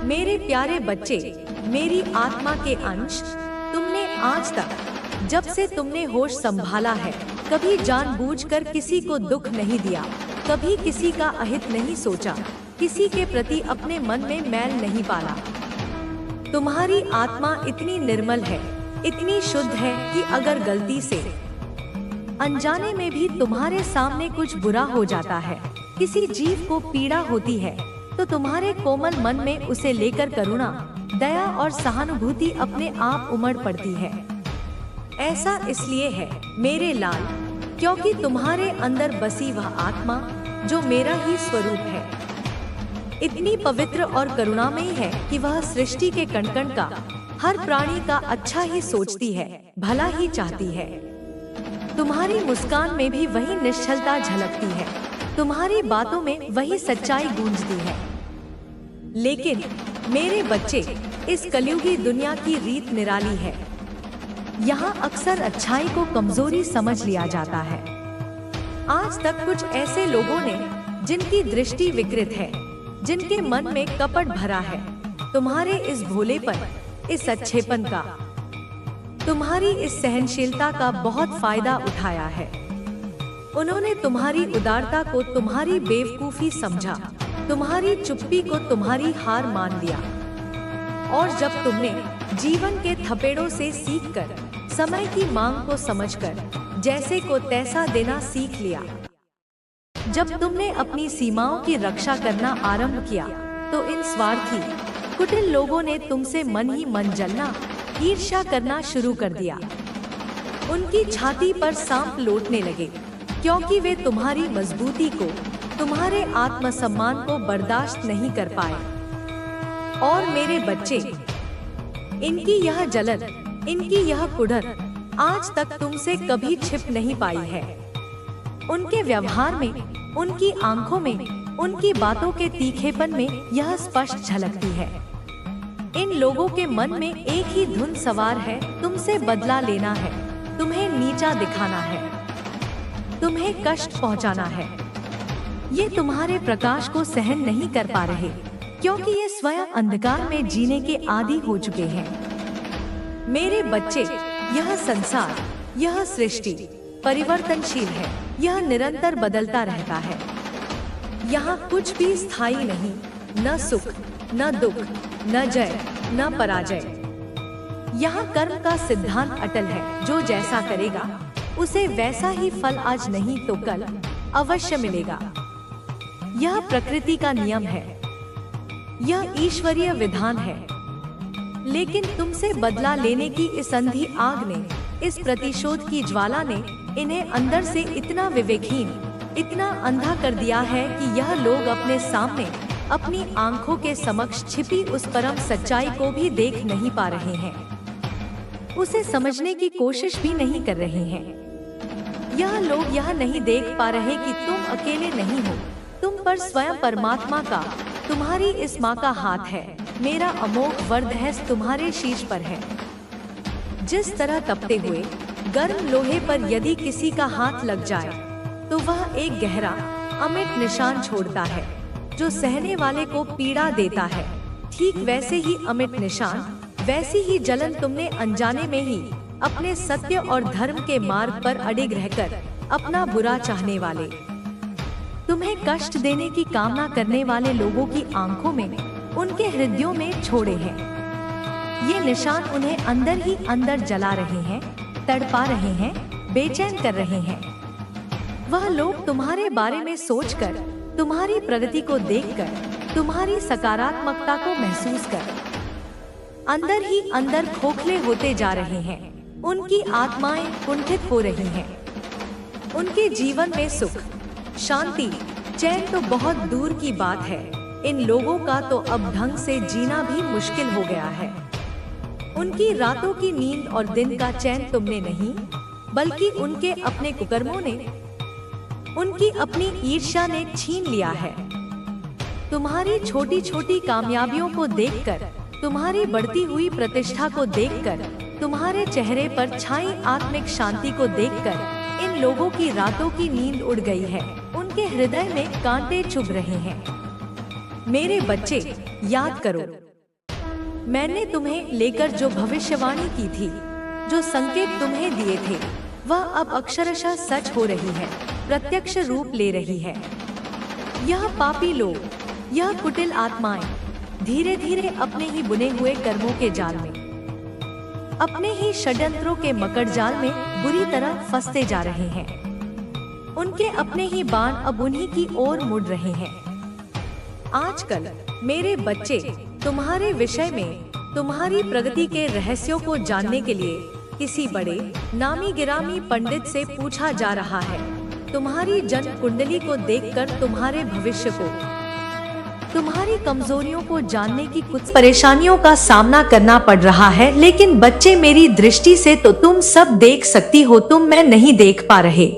मेरे प्यारे बच्चे, मेरी आत्मा के अंश, तुमने आज तक जब से तुमने होश संभाला है कभी जानबूझकर किसी को दुख नहीं दिया, कभी किसी का अहित नहीं सोचा, किसी के प्रति अपने मन में मैल नहीं पाला। तुम्हारी आत्मा इतनी निर्मल है, इतनी शुद्ध है कि अगर गलती से अनजाने में भी तुम्हारे सामने कुछ बुरा हो जाता है, किसी जीव को पीड़ा होती है, तो तुम्हारे कोमल मन में उसे लेकर करुणा, दया और सहानुभूति अपने आप उमड़ पड़ती है। ऐसा इसलिए है मेरे लाल, क्योंकि तुम्हारे अंदर बसी वह आत्मा जो मेरा ही स्वरूप है इतनी पवित्र और करुणामयी है कि वह सृष्टि के कण-कण का, हर प्राणी का अच्छा ही सोचती है, भला ही चाहती है। तुम्हारी मुस्कान में भी वही निश्चलता झलकती है, तुम्हारी बातों में वही सच्चाई गूंजती है। लेकिन मेरे बच्चे, इस कलयुगी दुनिया की रीत निराली है। यहाँ अक्सर अच्छाई को कमजोरी समझ लिया जाता है। आज तक कुछ ऐसे लोगों ने जिनकी दृष्टि विकृत है, जिनके मन में कपट भरा है, तुम्हारे इस भोलेपन, इस अच्छेपन का, तुम्हारी इस सहनशीलता का बहुत फायदा उठाया है। उन्होंने तुम्हारी उदारता को तुम्हारी बेवकूफी समझा, तुम्हारी चुप्पी को तुम्हारी हार मान लिया। और जब तुमने जीवन के थपेड़ों से सीखकर, समय की मांग को समझकर जैसे को तैसा देना सीख लिया, जब तुमने अपनी सीमाओं की रक्षा करना आरंभ किया, तो इन स्वार्थी कुटिल लोगों ने तुमसे मन ही मन जलना, ईर्ष्या करना शुरू कर दिया। उनकी छाती पर सांप लौटने लगे, क्योंकि वे तुम्हारी मजबूती को, तुम्हारे आत्मसम्मान को बर्दाश्त नहीं कर पाए। और मेरे बच्चे, इनकी यह जलन, इनकी यह कुढ़न आज तक तुमसे कभी छिप नहीं पाई है। उनके व्यवहार में, उनकी आंखों में, उनकी बातों के तीखेपन में यह स्पष्ट झलकती है। इन लोगों के मन में एक ही धुन सवार है, तुमसे बदला लेना है, तुम्हें नीचा दिखाना है, तुम्हें कष्ट पहुंचाना है। ये तुम्हारे प्रकाश को सहन नहीं कर पा रहे, क्योंकि ये स्वयं अंधकार में जीने के आदी हो चुके हैं। मेरे बच्चे, यह संसार, यह सृष्टि परिवर्तनशील है, यह निरंतर बदलता रहता है। यहाँ कुछ भी स्थायी नहीं, न सुख, न दुख, न जय, न पराजय। यहाँ कर्म का सिद्धांत अटल है, जो जैसा करेगा उसे वैसा ही फल आज नहीं तो कल अवश्य मिलेगा। यह प्रकृति का नियम है, यह ईश्वरीय विधान है। लेकिन तुमसे बदला लेने की इस अंधी आग ने, इस प्रतिशोध की ज्वाला ने इन्हें अंदर से इतना विवेकहीन, इतना अंधा कर दिया है कि यह लोग अपने सामने, अपनी आंखों के समक्ष छिपी उस परम सच्चाई को भी देख नहीं पा रहे हैं, उसे समझने की कोशिश भी नहीं कर रहे हैं। यह लोग यह नहीं देख पा रहे कि तुम अकेले नहीं हो, तुम पर स्वयं परमात्मा का, तुम्हारी इस माँ का हाथ है, मेरा अमोघ वरदहस्त तुम्हारे शीश पर है। जिस तरह तपते हुए गर्म लोहे पर यदि किसी का हाथ लग जाए, तो वह एक गहरा अमिट निशान छोड़ता है, जो सहने वाले को पीड़ा देता है। ठीक वैसे ही अमिट निशान, वैसी ही जलन तुमने अनजाने में ही अपने सत्य और धर्म के मार्ग पर अडिग रहकर अपना बुरा चाहने वाले, तुम्हें कष्ट देने की कामना करने वाले लोगों की आंखों में, उनके हृदयों में छोड़े हैं। ये निशान उन्हें अंदर ही अंदर जला रहे हैं, तड़पा रहे हैं, बेचैन कर रहे हैं। वह लोग तुम्हारे बारे में सोचकर, तुम्हारी प्रगति को देखकर, तुम्हारी सकारात्मकता को महसूस कर अंदर ही अंदर खोखले होते जा रहे हैं। उनकी आत्माएं कुंठित हो रही हैं। उनके जीवन में सुख, शांति, चैन तो बहुत दूर की बात है। इन लोगों का तो अब ढंग से जीना भी मुश्किल हो गया है। उनकी रातों की नींद और दिन का चैन तुमने नहीं, बल्कि उनके अपने कुकर्मों ने, उनकी अपनी ईर्ष्या ने छीन लिया है। तुम्हारी छोटी छोटी कामयाबियों को देखकर, तुम्हारी बढ़ती हुई प्रतिष्ठा को देखकर, तुम्हारे चेहरे पर छाई आत्मिक शांति को देखकर इन लोगों की रातों की नींद उड़ गई है। उनके हृदय में कांटे चुभ रहे हैं। मेरे बच्चे, याद करो, मैंने तुम्हें लेकर जो भविष्यवाणी की थी, जो संकेत तुम्हें दिए थे, वह अब अक्षरशः सच हो रही है, प्रत्यक्ष रूप ले रही है। यह पापी लोग, यह कुटिल आत्माएं धीरे धीरे अपने ही बुने हुए कर्मों के जाल में, अपने ही षड्यंत्रों के मकड़ जाल में बुरी तरह फंसते जा रहे हैं। उनके अपने ही बाण अब उन्हीं की ओर मुड़ रहे हैं। आजकल मेरे बच्चे, तुम्हारे विषय में, तुम्हारी प्रगति के रहस्यों को जानने के लिए किसी बड़े नामी गिरामी पंडित से पूछा जा रहा है। तुम्हारी जन्म कुंडली को देखकर तुम्हारे भविष्य को, तुम्हारी कमजोरियों को जानने की कुछ परेशानियों का सामना करना पड़ रहा है। लेकिन बच्चे, मेरी दृष्टि से तो तुम सब देख सकती हो, तुम मैं नहीं देख पा रहे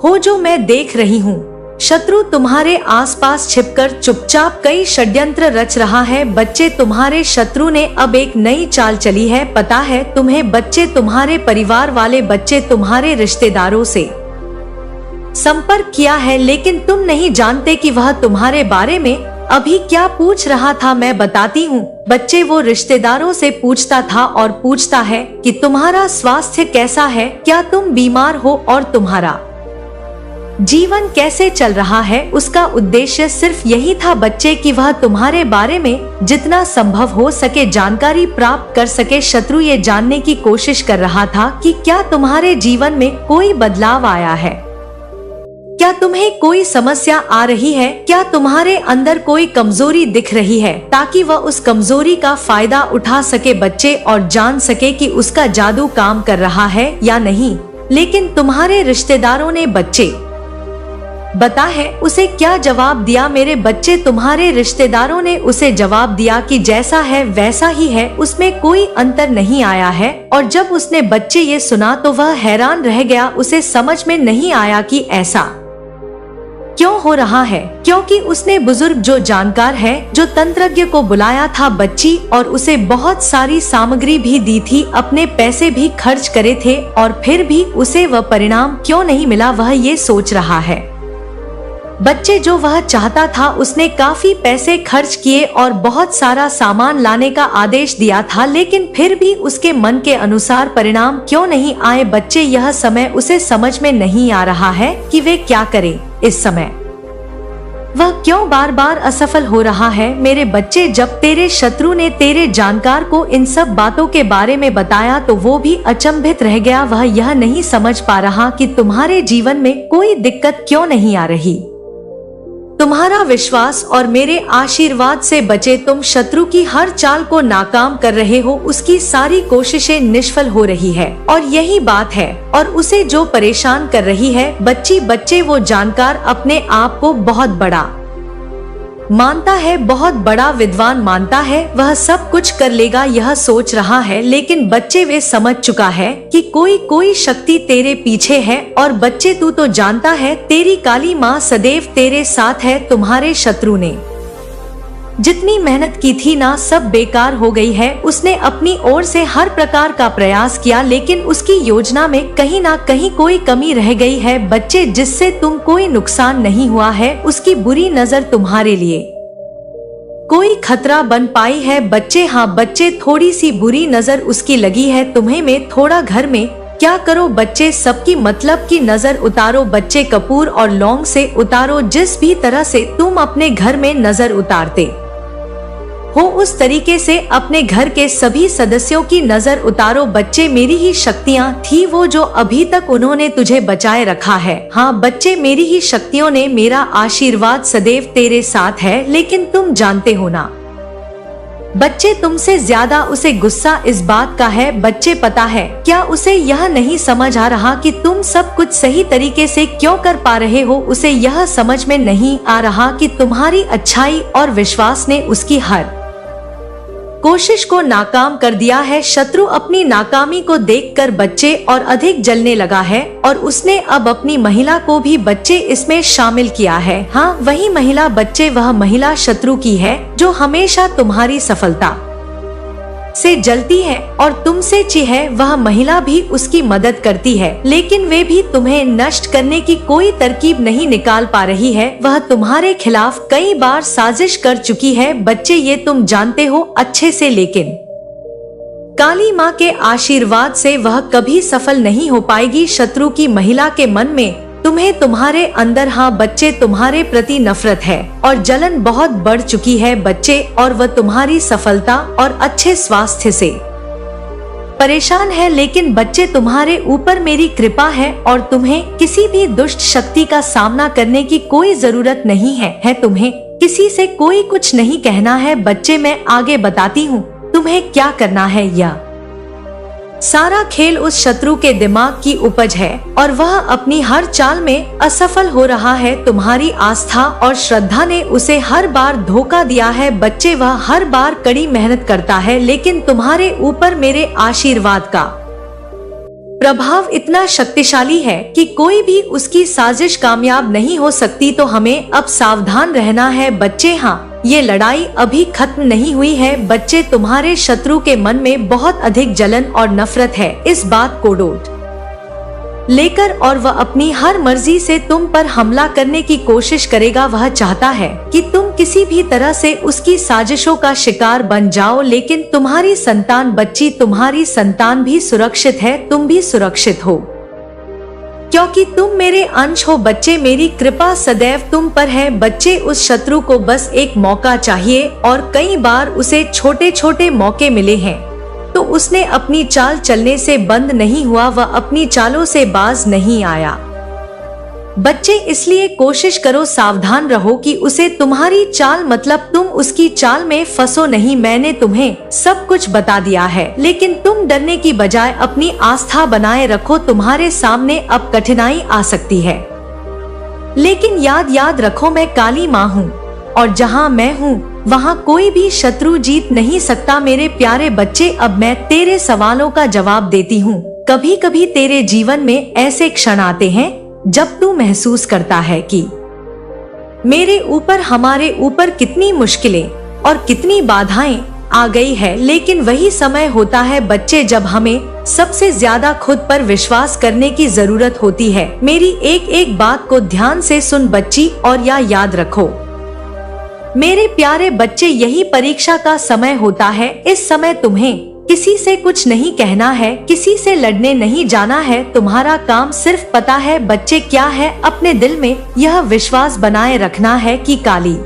हो जो मैं देख रही हूँ। शत्रु तुम्हारे आसपास छिपकर चुपचाप कई षड्यंत्र रच रहा है। बच्चे, तुम्हारे शत्रु ने अब एक नई चाल चली है, पता है तुम्हें बच्चे? तुम्हारे परिवार वाले बच्चे तुम्हारे रिश्तेदारों से संपर्क किया है, लेकिन तुम नहीं जानते कि वह तुम्हारे बारे में अभी क्या पूछ रहा था। मैं बताती हूँ बच्चे, वो रिश्तेदारों से पूछता था और पूछता है कि तुम्हारा स्वास्थ्य कैसा है, क्या तुम बीमार हो और तुम्हारा जीवन कैसे चल रहा है। उसका उद्देश्य सिर्फ यही था बच्चे कि वह तुम्हारे बारे में जितना संभव हो सके जानकारी प्राप्त कर सके। शत्रु ये जानने की कोशिश कर रहा था कि क्या तुम्हारे जीवन में कोई बदलाव आया है, क्या तुम्हें कोई समस्या आ रही है, क्या तुम्हारे अंदर कोई कमजोरी दिख रही है, ताकि वह उस कमजोरी का फायदा उठा सके बच्चे, और जान सके कि उसका जादू काम कर रहा है या नहीं। लेकिन तुम्हारे रिश्तेदारों ने बच्चे बता है उसे क्या जवाब दिया। मेरे बच्चे, तुम्हारे रिश्तेदारों ने उसे जवाब दिया कि जैसा है वैसा ही है, उसमें कोई अंतर नहीं आया है। और जब उसने बच्चे ये सुना तो वह हैरान रह गया। उसे समझ में नहीं आया कि ऐसा क्यों हो रहा है, क्योंकि उसने बुजुर्ग जो जानकार है, जो तंत्रज्ञ को बुलाया था बच्ची, और उसे बहुत सारी सामग्री भी दी थी, अपने पैसे भी खर्च करे थे, और फिर भी उसे वह परिणाम क्यों नहीं मिला, वह ये सोच रहा है। बच्चे, जो वह चाहता था उसने काफी पैसे खर्च किए और बहुत सारा सामान लाने का आदेश दिया था, लेकिन फिर भी उसके मन के अनुसार परिणाम क्यों नहीं आए। बच्चे, यह समय उसे समझ में नहीं आ रहा है कि वे क्या करे। इस समय वह क्यों बार बार असफल हो रहा है। मेरे बच्चे, जब तेरे शत्रु ने तेरे जानकार को इन सब बातों के बारे में बताया तो वो भी अचंभित रह गया। वह यह नहीं समझ पा रहा कि तुम्हारे जीवन में कोई दिक्कत क्यों नहीं आ रही। तुम्हारा विश्वास और मेरे आशीर्वाद से बचे तुम शत्रु की हर चाल को नाकाम कर रहे हो, उसकी सारी कोशिशें निष्फल हो रही है, और यही बात है और उसे जो परेशान कर रही है। बच्चे, वो जानकार अपने आप को बहुत बड़ा मानता है, बहुत बड़ा विद्वान मानता है, वह सब कुछ कर लेगा यह सोच रहा है। लेकिन बच्चे, वे समझ चुका है कि कोई शक्ति तेरे पीछे है, और बच्चे तू तो जानता है तेरी काली माँ सदैव तेरे साथ है। तुम्हारे शत्रु ने जितनी मेहनत की थी ना, सब बेकार हो गई है। उसने अपनी ओर से हर प्रकार का प्रयास किया, लेकिन उसकी योजना में कहीं ना कहीं कोई कमी रह गई है। बच्चे, जिससे तुम कोई नुकसान नहीं हुआ है, उसकी बुरी नजर तुम्हारे लिए कोई खतरा बन पाई है। बच्चे, हाँ बच्चे, थोड़ी सी बुरी नजर उसकी लगी है तुम्हें में। थोड़ा घर में क्या करो बच्चे, सबकी मतलब की नजर उतारो बच्चे, कपूर और लौंग से उतारो। जिस भी तरह से तुम अपने घर में नजर उतारते हो उस तरीके से अपने घर के सभी सदस्यों की नजर उतारो बच्चे। मेरी ही शक्तियाँ थी वो जो अभी तक उन्होंने तुझे बचाए रखा है। हाँ बच्चे, मेरी ही शक्तियों ने, मेरा आशीर्वाद सदैव तेरे साथ है। लेकिन तुम जानते हो ना बच्चे, तुमसे ज्यादा उसे गुस्सा इस बात का है। बच्चे, पता है क्या उसे यह नहीं समझ आ रहा कि तुम सब कुछ सही तरीके से क्यों कर पा रहे हो। उसे यह समझ में नहीं आ रहा कि तुम्हारी अच्छाई और विश्वास ने उसकी हर कोशिश को नाकाम कर दिया है। शत्रु अपनी नाकामी को देखकर बच्चे और अधिक जलने लगा है, और उसने अब अपनी महिला को भी बच्चे इसमें शामिल किया है। हाँ, वही महिला बच्चे, वह महिला शत्रु की है जो हमेशा तुम्हारी सफलता से जलती है और तुमसे है वह महिला भी उसकी मदद करती है, लेकिन वे भी तुम्हें नष्ट करने की कोई तरकीब नहीं निकाल पा रही है। वह तुम्हारे खिलाफ कई बार साजिश कर चुकी है बच्चे, ये तुम जानते हो अच्छे से, लेकिन काली माँ के आशीर्वाद से वह कभी सफल नहीं हो पाएगी। शत्रु की महिला के मन में तुम्हें तुम्हारे अंदर, हाँ बच्चे, तुम्हारे प्रति नफरत है और जलन बहुत बढ़ चुकी है बच्चे, और वह तुम्हारी सफलता और अच्छे स्वास्थ्य से परेशान है। लेकिन बच्चे, तुम्हारे ऊपर मेरी कृपा है और तुम्हें किसी भी दुष्ट शक्ति का सामना करने की कोई जरूरत नहीं है। तुम्हें किसी से कोई कुछ नहीं कहना है बच्चे, मैं आगे बताती हूँ तुम्हें क्या करना है। यह सारा खेल उस शत्रु के दिमाग की उपज है और वह अपनी हर चाल में असफल हो रहा है। तुम्हारी आस्था और श्रद्धा ने उसे हर बार धोखा दिया है बच्चे। वह हर बार कड़ी मेहनत करता है, लेकिन तुम्हारे ऊपर मेरे आशीर्वाद का प्रभाव इतना शक्तिशाली है कि कोई भी उसकी साजिश कामयाब नहीं हो सकती। तो हमें अब सावधान रहना है बच्चे। हाँ, ये लड़ाई अभी खत्म नहीं हुई है बच्चे। तुम्हारे शत्रु के मन में बहुत अधिक जलन और नफरत है इस बात को डोट लेकर, और वह अपनी हर मर्जी से तुम पर हमला करने की कोशिश करेगा। वह चाहता है कि तुम किसी भी तरह से उसकी साजिशों का शिकार बन जाओ, लेकिन तुम्हारी संतान बच्ची, तुम्हारी संतान भी सुरक्षित है, तुम भी सुरक्षित हो क्योंकि तुम मेरे अंश हो बच्चे। मेरी कृपा सदैव तुम पर है बच्चे। उस शत्रु को बस एक मौका चाहिए और कई बार उसे छोटे छोटे मौके मिले हैं, तो उसने अपनी चाल चलने से बंद नहीं हुआ, वह अपनी चालों से बाज नहीं आया बच्चे। इसलिए कोशिश करो, सावधान रहो कि उसे तुम्हारी चाल, मतलब तुम उसकी चाल में फंसो नहीं। मैंने तुम्हें सब कुछ बता दिया है, लेकिन तुम डरने की बजाय अपनी आस्था बनाए रखो। तुम्हारे सामने अब कठिनाई आ सकती है, लेकिन याद रखो, मैं काली माँ हूँ और जहाँ मैं हूँ वहाँ कोई भी शत्रु जीत नहीं सकता। मेरे प्यारे बच्चे, अब मैं तेरे सवालों का जवाब देती हूँ। कभी कभी तेरे जीवन में ऐसे क्षण आते हैं जब तू महसूस करता है कि मेरे ऊपर, हमारे ऊपर कितनी मुश्किलें और कितनी बाधाएं आ गई है, लेकिन वही समय होता है बच्चे जब हमें सबसे ज्यादा खुद पर विश्वास करने की जरूरत होती है। मेरी एक एक बात को ध्यान से सुन बच्ची, और याद रखो मेरे प्यारे बच्चे, यही परीक्षा का समय होता है। इस समय तुम्हें किसी से कुछ नहीं कहना है, किसी से लड़ने नहीं जाना है। तुम्हारा काम सिर्फ पता है बच्चे क्या है, अपने दिल में यह विश्वास बनाए रखना है कि काली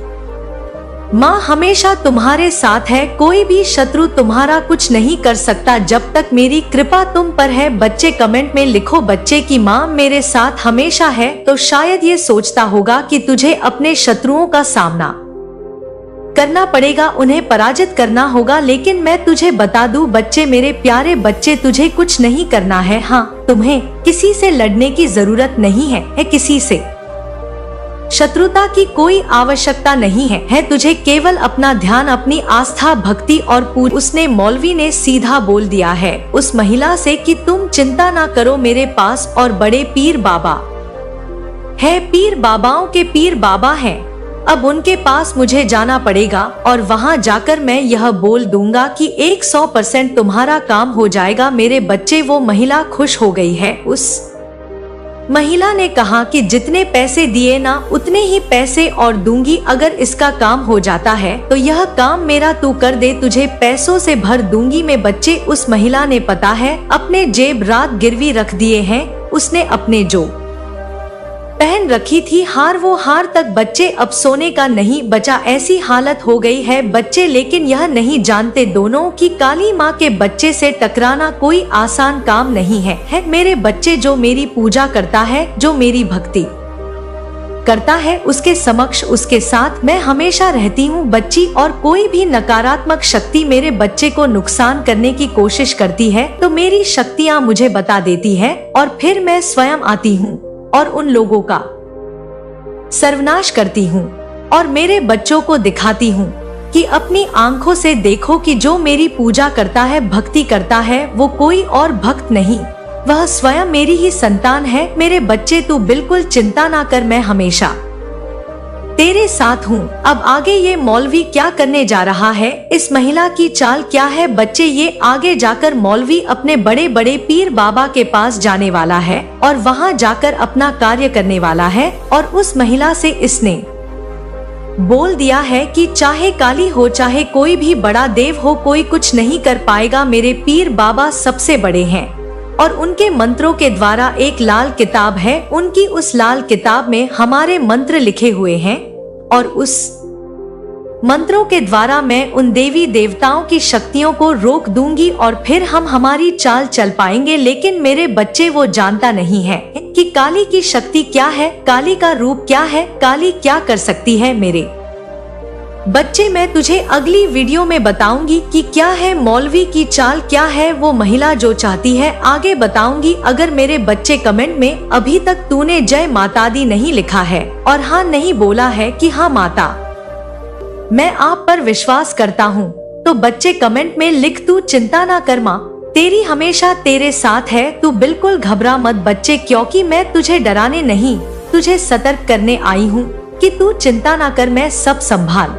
माँ हमेशा तुम्हारे साथ है। कोई भी शत्रु तुम्हारा कुछ नहीं कर सकता जब तक मेरी कृपा तुम पर है बच्चे। कमेंट में लिखो बच्चे की माँ मेरे साथ हमेशा है, तो शायद ये सोचता होगा कि तुझे अपने शत्रुओं का सामना करना पड़ेगा, उन्हें पराजित करना होगा। लेकिन मैं तुझे बता दूं बच्चे, मेरे प्यारे बच्चे, तुझे कुछ नहीं करना है। हाँ, तुम्हें किसी से लड़ने की जरूरत नहीं है किसी से शत्रुता की कोई आवश्यकता नहीं है। तुझे केवल अपना ध्यान, अपनी आस्था, भक्ति और पूजा। उसने, मौलवी ने सीधा बोल दिया है उस महिला से कि तुम चिंता ना करो, मेरे पास और बड़े पीर बाबा है। पीर बाबाओं के पीर बाबा हैं। अब उनके पास मुझे जाना पड़ेगा और वहां जाकर मैं यह बोल दूंगा कि 100% तुम्हारा काम हो जाएगा। मेरे बच्चे, वो महिला खुश हो गई है। उस महिला ने कहा कि जितने पैसे दिए ना उतने ही पैसे और दूंगी। अगर इसका काम हो जाता है तो यह काम मेरा तू कर दे, तुझे पैसों से भर दूंगी मैं। बच्चे, उस महिला ने पता है अपने जेब रात गिरवी रख दिए हैं। उसने अपने जो पहन रखी थी हार, वो हार तक बच्चे अब सोने का नहीं बचा। ऐसी हालत हो गई है बच्चे, लेकिन यह नहीं जानते दोनों कि काली माँ के बच्चे से टकराना कोई आसान काम नहीं है। मेरे बच्चे, जो मेरी पूजा करता है, जो मेरी भक्ति करता है, उसके समक्ष, उसके साथ मैं हमेशा रहती हूँ बच्ची। और कोई भी नकारात्मक शक्ति मेरे बच्चे को नुकसान करने की कोशिश करती है तो मेरी शक्तियाँ मुझे बता देती है और फिर मैं स्वयं आती हूँ और उन लोगों का सर्वनाश करती हूँ और मेरे बच्चों को दिखाती हूँ कि अपनी आंखों से देखो कि जो मेरी पूजा करता है, भक्ति करता है, वो कोई और भक्त नहीं, वह स्वयं मेरी ही संतान है। मेरे बच्चे, तू बिल्कुल चिंता ना कर, मैं हमेशा तेरे साथ हूँ। अब आगे ये मौलवी क्या करने जा रहा है, इस महिला की चाल क्या है बच्चे, ये आगे जाकर मौलवी अपने बड़े बड़े पीर बाबा के पास जाने वाला है और वहाँ जाकर अपना कार्य करने वाला है। और उस महिला से इसने बोल दिया है कि चाहे काली हो चाहे कोई भी बड़ा देव हो, कोई कुछ नहीं कर पाएगा, मेरे पीर बाबा सबसे बड़े हैं। और उनके मंत्रों के द्वारा एक लाल किताब है, उनकी उस लाल किताब में हमारे मंत्र लिखे हुए हैं और उस मंत्रों के द्वारा मैं उन देवी देवताओं की शक्तियों को रोक दूंगी और फिर हम हमारी चाल चल पाएंगे। लेकिन मेरे बच्चे वो जानता नहीं है कि काली की शक्ति क्या है, काली का रूप क्या है, काली क्या कर सकती है। मेरे बच्चे मैं तुझे अगली वीडियो में बताऊंगी कि क्या है मौलवी की चाल, क्या है वो महिला जो चाहती है, आगे बताऊंगी। अगर मेरे बच्चे कमेंट में अभी तक तूने जय माता दी नहीं लिखा है और हाँ नहीं बोला है कि हाँ माता मैं आप पर विश्वास करता हूँ, तो बच्चे कमेंट में लिख तू चिंता ना कर माँ तेरी हमेशा तेरे साथ है, तू बिल्कुल घबरा मत बच्चे, क्योंकि मैं तुझे डराने नहीं तुझे सतर्क करने आई हूँ कि तू चिंता ना कर, मैं सब संभाल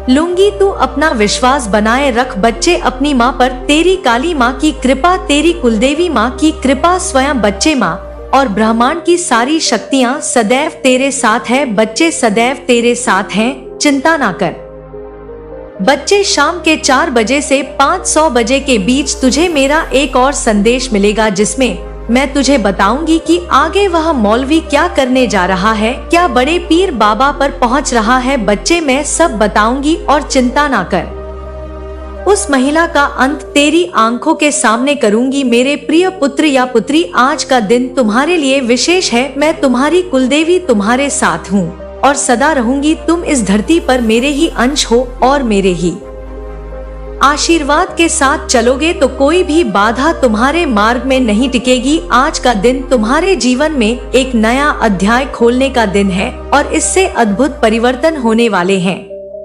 लूंगी, तू अपना विश्वास बनाए रख बच्चे अपनी माँ पर। तेरी काली माँ की कृपा, तेरी कुलदेवी माँ की कृपा, स्वयं बच्चे माँ और ब्रह्मांड की सारी शक्तियाँ सदैव तेरे साथ है बच्चे, सदैव तेरे साथ हैं, चिंता ना कर बच्चे। शाम के 4 बजे से 500 बजे के बीच तुझे मेरा एक और संदेश मिलेगा जिसमें मैं तुझे बताऊंगी कि आगे वह मौलवी क्या करने जा रहा है, क्या बड़े पीर बाबा पर पहुंच रहा है बच्चे, मैं सब बताऊंगी और चिंता ना कर। उस महिला का अंत तेरी आंखों के सामने करूंगी मेरे प्रिय पुत्र या पुत्री। आज का दिन तुम्हारे लिए विशेष है, मैं तुम्हारी कुलदेवी तुम्हारे साथ हूँ और सदा रहूंगी। तुम इस धरती पर मेरे ही अंश हो और मेरे ही आशीर्वाद के साथ चलोगे तो कोई भी बाधा तुम्हारे मार्ग में नहीं टिकेगी। आज का दिन तुम्हारे जीवन में एक नया अध्याय खोलने का दिन है और इससे अद्भुत परिवर्तन होने वाले हैं।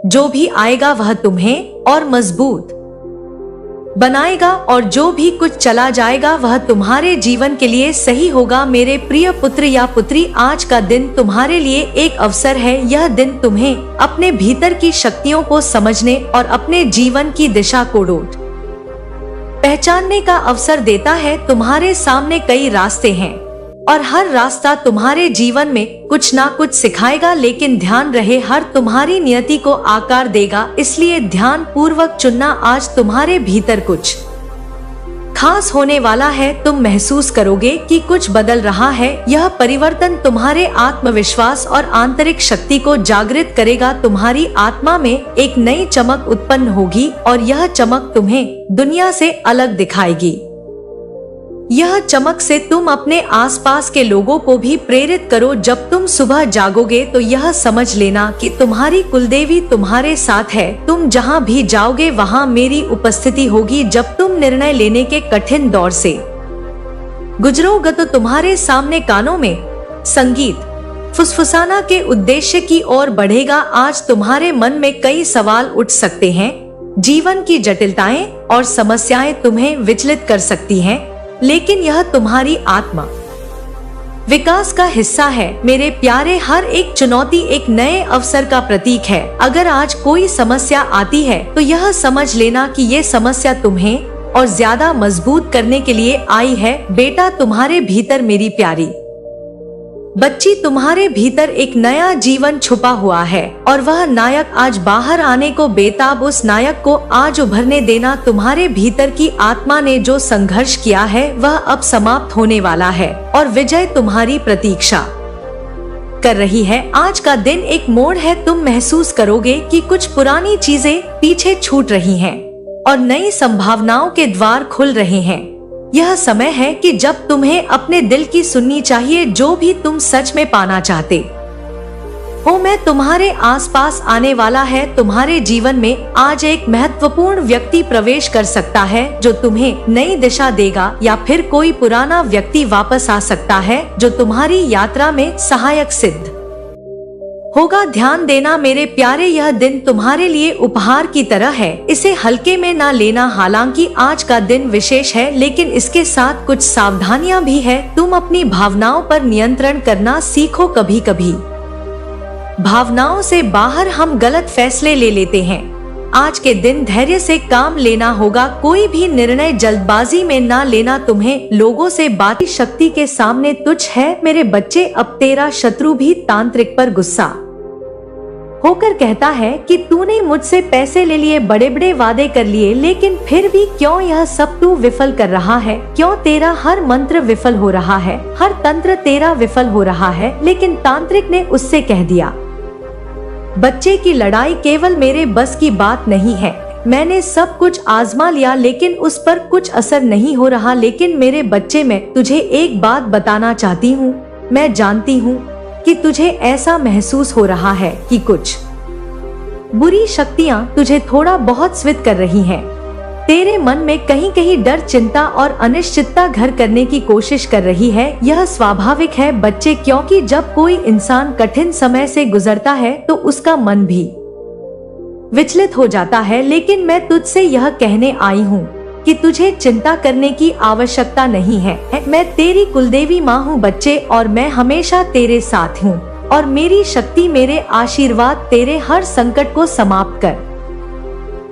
जो भी आएगा वह तुम्हें और मजबूत बनाएगा और जो भी कुछ चला जाएगा वह तुम्हारे जीवन के लिए सही होगा। मेरे प्रिय पुत्र या पुत्री, आज का दिन तुम्हारे लिए एक अवसर है। यह दिन तुम्हें अपने भीतर की शक्तियों को समझने और अपने जीवन की दिशा को पहचानने का अवसर देता है। तुम्हारे सामने कई रास्ते हैं और हर रास्ता तुम्हारे जीवन में कुछ ना कुछ सिखाएगा, लेकिन ध्यान रहे हर तुम्हारी नियति को आकार देगा, इसलिए ध्यान पूर्वक चुनना। आज तुम्हारे भीतर कुछ खास होने वाला है, तुम महसूस करोगे कि कुछ बदल रहा है। यह परिवर्तन तुम्हारे आत्मविश्वास और आंतरिक शक्ति को जागृत करेगा। तुम्हारी आत्मा में एक नई चमक उत्पन्न होगी और यह चमक तुम्हें दुनिया से अलग दिखाएगी। यह चमक से तुम अपने आसपास के लोगों को भी प्रेरित करो। जब तुम सुबह जागोगे तो यह समझ लेना कि तुम्हारी कुलदेवी तुम्हारे साथ है। तुम जहाँ भी जाओगे वहाँ मेरी उपस्थिति होगी। जब तुम निर्णय लेने के कठिन दौर से गुजरोगे तो तुम्हारे सामने कानों में संगीत फुसफुसाना के उद्देश्य की ओर बढ़ेगा। आज तुम्हारे मन में कई सवाल उठ सकते हैं। जीवन की जटिलताएं और समस्याएं तुम्हें विचलित कर सकती हैं, लेकिन यह तुम्हारी आत्मा विकास का हिस्सा है। मेरे प्यारे, हर एक चुनौती एक नए अवसर का प्रतीक है। अगर आज कोई समस्या आती है तो यह समझ लेना कि ये समस्या तुम्हें और ज्यादा मजबूत करने के लिए आई है। बेटा, तुम्हारे भीतर मेरी प्यारी बच्ची, तुम्हारे भीतर एक नया जीवन छुपा हुआ है और वह नायक आज बाहर आने को बेताब। उस नायक को आज उभरने देना। तुम्हारे भीतर की आत्मा ने जो संघर्ष किया है वह अब समाप्त होने वाला है और विजय तुम्हारी प्रतीक्षा कर रही है। आज का दिन एक मोड़ है। तुम महसूस करोगे कि कुछ पुरानी चीजें पीछे छूट रही हैं और नई संभावनाओं के द्वार खुल रहे हैं। यह समय है कि जब तुम्हें अपने दिल की सुननी चाहिए, जो भी तुम सच में पाना चाहते हो मैं तुम्हारे आसपास आने वाला है। तुम्हारे जीवन में आज एक महत्वपूर्ण व्यक्ति प्रवेश कर सकता है जो तुम्हें नई दिशा देगा, या फिर कोई पुराना व्यक्ति वापस आ सकता है जो तुम्हारी यात्रा में सहायक सिद्ध होगा। ध्यान देना मेरे प्यारे, यह दिन तुम्हारे लिए उपहार की तरह है। इसे हल्के में ना लेना। हालांकि आज का दिन विशेष है, लेकिन इसके साथ कुछ सावधानियां भी है। तुम अपनी भावनाओं पर नियंत्रण करना सीखो। कभी कभी भावनाओं से बाहर हम गलत फैसले ले लेते हैं। आज के दिन धैर्य से काम लेना होगा, कोई भी निर्णय जल्दबाजी में ना लेना। तुम्हें लोगों से बात शक्ति के सामने तुच्छ है मेरे बच्चे। अब तेरा शत्रु भी तांत्रिक पर गुस्सा होकर कहता है कि तूने मुझसे पैसे ले लिए, बड़े बड़े वादे कर लिए, लेकिन फिर भी क्यों यह सब तू विफल कर रहा है? क्यों तेरा हर मंत्र विफल हो रहा है, हर तंत्र तेरा विफल हो रहा है? लेकिन तांत्रिक ने उससे कह दिया, बच्चे की लड़ाई केवल मेरे बस की बात नहीं है। मैंने सब कुछ आजमा लिया लेकिन उस पर कुछ असर नहीं हो रहा। लेकिन मेरे बच्चे, मैं तुझे एक बात बताना चाहती हूँ। मैं जानती हूँ कि तुझे ऐसा महसूस हो रहा है कि कुछ बुरी शक्तियाँ तुझे थोड़ा बहुत स्वित कर रही हैं। तेरे मन में कहीं कहीं डर, चिंता और अनिश्चितता घर करने की कोशिश कर रही है। यह स्वाभाविक है बच्चे, क्योंकि जब कोई इंसान कठिन समय से गुजरता है तो उसका मन भी विचलित हो जाता है। लेकिन मैं तुझसे यह कहने आई हूँ कि तुझे चिंता करने की आवश्यकता नहीं है। मैं तेरी कुलदेवी माँ हूँ बच्चे, और मैं हमेशा तेरे साथ हूँ, और मेरी शक्ति, मेरे आशीर्वाद तेरे हर संकट को समाप्त कर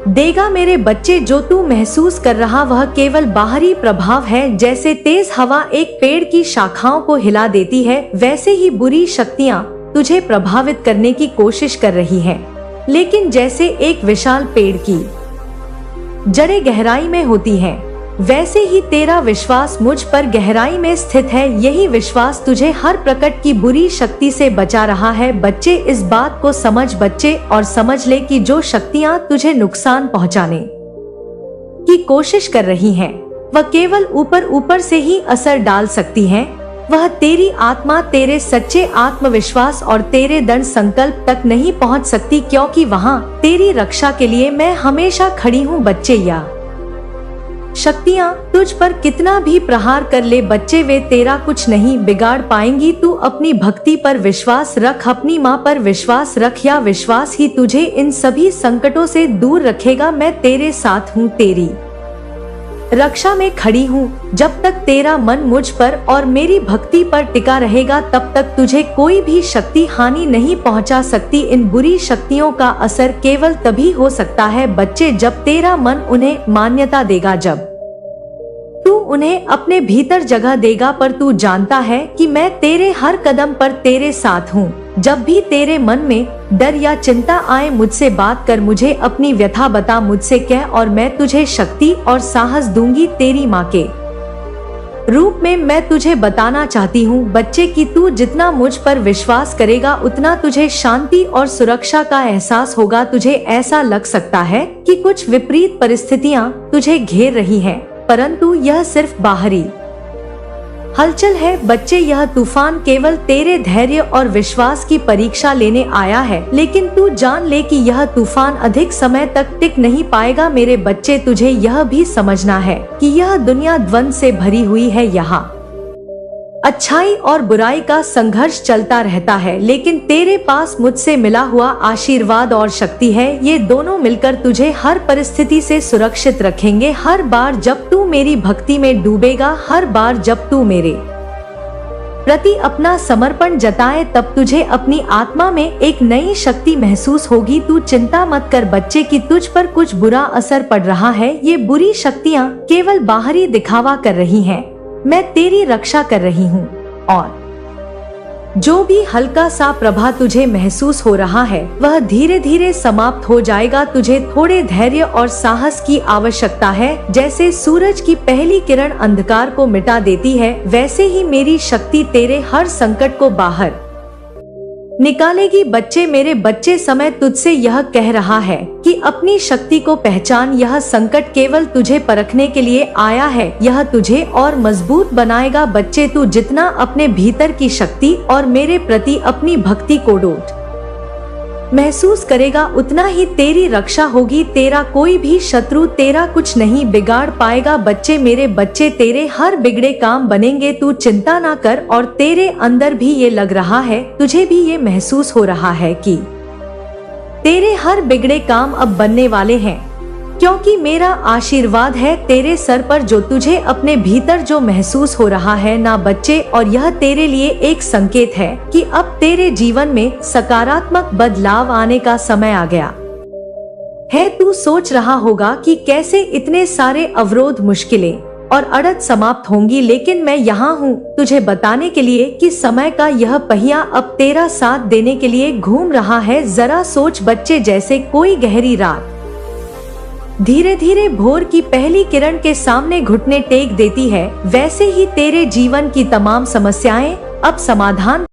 देगा मेरे बच्चे। जो तू महसूस कर रहा वह केवल बाहरी प्रभाव है। जैसे तेज हवा एक पेड़ की शाखाओं को हिला देती है, वैसे ही बुरी शक्तियाँ तुझे प्रभावित करने की कोशिश कर रही है। लेकिन जैसे एक विशाल पेड़ की जड़ें गहराई में होती हैं, वैसे ही तेरा विश्वास मुझ पर गहराई में स्थित है। यही विश्वास तुझे हर प्रकट की बुरी शक्ति से बचा रहा है बच्चे। इस बात को समझ बच्चे, और समझ ले कि जो शक्तियाँ तुझे नुकसान पहुँचाने की कोशिश कर रही हैं, वह केवल ऊपर ऊपर से ही असर डाल सकती हैं। वह तेरी आत्मा, तेरे सच्चे आत्मविश्वास और तेरे दृढ़ संकल्प तक नहीं पहुंच सकती, क्योंकि वहां तेरी रक्षा के लिए मैं हमेशा खड़ी हूं बच्चे। या शक्तियां तुझ पर कितना भी प्रहार कर ले बच्चे, वे तेरा कुछ नहीं बिगाड़ पाएंगी। तू अपनी भक्ति पर विश्वास रख, अपनी माँ पर विश्वास रख। या विश्वास ही तुझे इन सभी संकटों से दूर रखेगा। मैं तेरे साथ हूँ, तेरी रक्षा में खड़ी हूँ। जब तक तेरा मन मुझ पर और मेरी भक्ति पर टिका रहेगा, तब तक तुझे कोई भी शक्ति हानि नहीं पहुँचा सकती। इन बुरी शक्तियों का असर केवल तभी हो सकता है बच्चे, जब तेरा मन उन्हें मान्यता देगा, जब तू उन्हें अपने भीतर जगह देगा। पर तू जानता है कि मैं तेरे हर कदम पर तेरे साथ हूँ। जब भी तेरे मन में डर या चिंता आए, मुझसे बात कर, मुझे अपनी व्यथा बता, मुझसे कह, और मैं तुझे शक्ति और साहस दूंगी। तेरी माँ के रूप में मैं तुझे बताना चाहती हूँ बच्चे कि तू जितना मुझ पर विश्वास करेगा, उतना तुझे शांति और सुरक्षा का एहसास होगा। तुझे ऐसा लग सकता है कि कुछ विपरीत परिस्थितियाँ तुझे घेर रही हैं, परंतु यह सिर्फ बाहरी हलचल है बच्चे। यह तूफान केवल तेरे धैर्य और विश्वास की परीक्षा लेने आया है, लेकिन तू जान ले कि यह तूफान अधिक समय तक टिक नहीं पाएगा मेरे बच्चे। तुझे यह भी समझना है कि यह दुनिया द्वंद से भरी हुई है। यहाँ अच्छाई और बुराई का संघर्ष चलता रहता है, लेकिन तेरे पास मुझसे मिला हुआ आशीर्वाद और शक्ति है। ये दोनों मिलकर तुझे हर परिस्थिति से सुरक्षित रखेंगे। हर बार जब तू मेरी भक्ति में डूबेगा, हर बार जब तू मेरे प्रति अपना समर्पण जताए, तब तुझे अपनी आत्मा में एक नई शक्ति महसूस होगी। तू चिंता मत कर बच्चे कि तुझ पर कुछ बुरा असर पड़ रहा है। ये बुरी शक्तियाँ केवल बाहरी दिखावा कर रही हैं। मैं तेरी रक्षा कर रही हूँ, और जो भी हल्का सा प्रभाव तुझे महसूस हो रहा है, वह धीरे धीरे समाप्त हो जाएगा। तुझे थोड़े धैर्य और साहस की आवश्यकता है। जैसे सूरज की पहली किरण अंधकार को मिटा देती है, वैसे ही मेरी शक्ति तेरे हर संकट को बाहर निकालेगी बच्चे। मेरे बच्चे, समय तुझसे यह कह रहा है कि अपनी शक्ति को पहचान। यह संकट केवल तुझे परखने के लिए आया है, यह तुझे और मजबूत बनाएगा बच्चे। तू जितना अपने भीतर की शक्ति और मेरे प्रति अपनी भक्ति को डोट महसूस करेगा, उतना ही तेरी रक्षा होगी। तेरा कोई भी शत्रु तेरा कुछ नहीं बिगाड़ पाएगा बच्चे। मेरे बच्चे, तेरे हर बिगड़े काम बनेंगे। तू चिंता ना कर। और तेरे अंदर भी ये लग रहा है, तुझे भी ये महसूस हो रहा है कि तेरे हर बिगड़े काम अब बनने वाले हैं। क्योंकि मेरा आशीर्वाद है तेरे सर पर, जो तुझे अपने भीतर जो महसूस हो रहा है ना बच्चे, और यह तेरे लिए एक संकेत है कि अब तेरे जीवन में सकारात्मक बदलाव आने का समय आ गया है। तू सोच रहा होगा कि कैसे इतने सारे अवरोध, मुश्किलें और अड़चन समाप्त होंगी, लेकिन मैं यहाँ हूँ तुझे बताने के लिए कि समय का यह पहिया अब तेरा साथ देने के लिए घूम रहा है। जरा सोच बच्चे, जैसे कोई गहरी रात धीरे धीरे भोर की पहली किरण के सामने घुटने टेक देती है, वैसे ही तेरे जीवन की तमाम समस्याएं अब समाधान